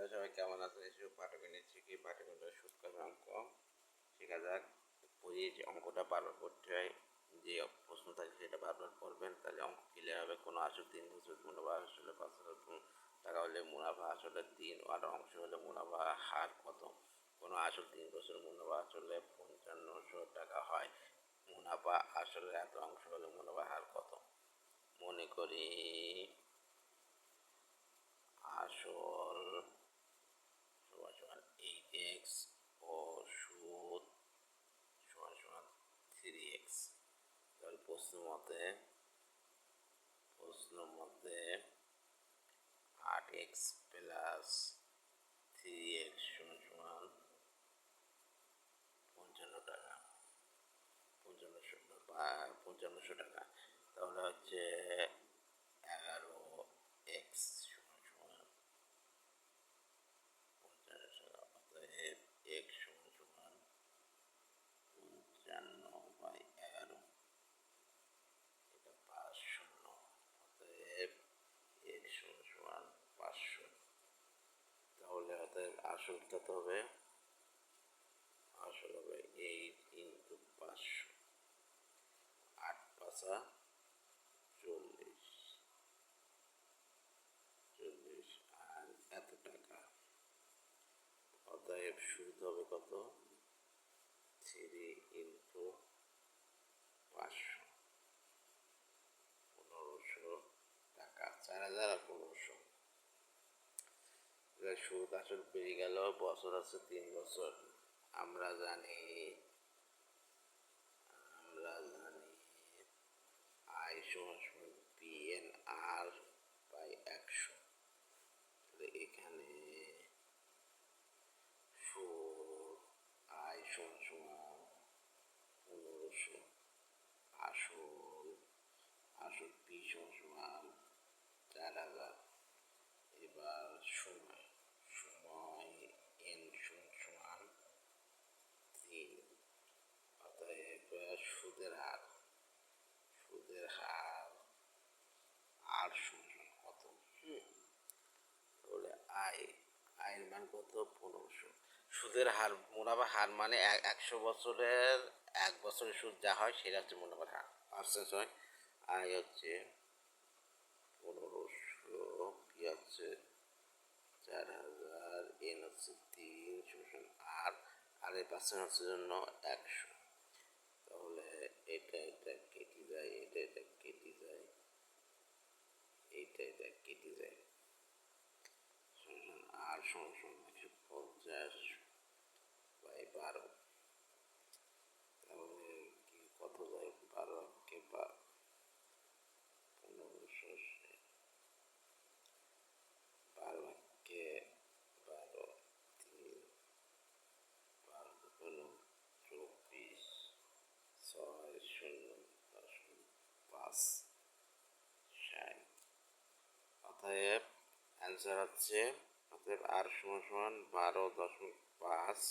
বন্ধুরা সবাই কেমন আছেন? এসব পাঠকে নিচ্ছি কি পাঠকের সুদ করবে অঙ্ক শেখা যাক। বইয়ে যে অঙ্কটা বারবার করতে হয়, যে প্রশ্ন থাকে সেটা বারবার করবেন, তাহলে অঙ্ক ক্লিয়ার হবে। কোনো আসল 3 বছর মুনাফা আসলে 5,000 টাকা হলে মুনাফা আসলে 3 আর অংশ হলে মুনাফা হার কত? কোনো আসল 3 বছর মুনাফা আসলে 5500 টাকা হয়, মুনাফা আসলে এত অংশ হলে মুনাফা হার কত? মনে করি আসল সমান 8x ও সুদ সমান 3x। তাহলে প্রশ্ন মতে 8x প্লাস 3x সমান 55 টাকা, 5500 টাকা। তাহলে হচ্ছে 11x সমান 50 টাকা। অতএব x সমান 55/11, এটা 5 শূন্য। অতএব x সমান 500। তাহলে অতএব আসল কত হবে? আসল হবে 8 × 500, 8 × 5 = 40 আর এত টাকা। অতএব সুদ হবে কত? 3 × 500, 1500 টাকা। 4000 আর 1500। সুদ আসল পেরিয়ে গেল, বছর আছে 3 বছর। আমরা জানি আই সমান PNR/100। এখানে সুদ আই সমান 1500, আসল পি সমান 4000। এবার সময় n সমান 3। অতএব সুদের হার আর সমান কত? তাহলে আয়ের মান কত? 1500। সুদের হার, মুনাফা হার মানে 100 বছরের 1 বছরের সুদ যা হয় সেটা হচ্ছে মুনাফার হার, পার্সেন্ট হয়। আয় হচ্ছে 1500, পি হচ্ছে 4000, এন হচ্ছে 3 শোষণ আর এর পার্সেন্ট হচ্ছে জন্য 100। তাহলে এটা কেটে যায়, এটা কেটে যায়, এটা কেটে যায়। আর সমান 150/12। তাহলে কি কত যায়? 12 × 1500, 12 × 12, 3, 12 হলো 24, 6 0 5 60। অতএব অ্যান্সার হচ্ছে, অতএব আর সমান 12.5।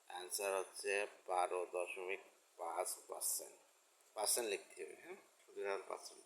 অ্যান্সার হচ্ছে 12.5%। পার্সেন্ট লিখতে হবে, হ্যাঁ, সুদের হার পার্সেন্ট।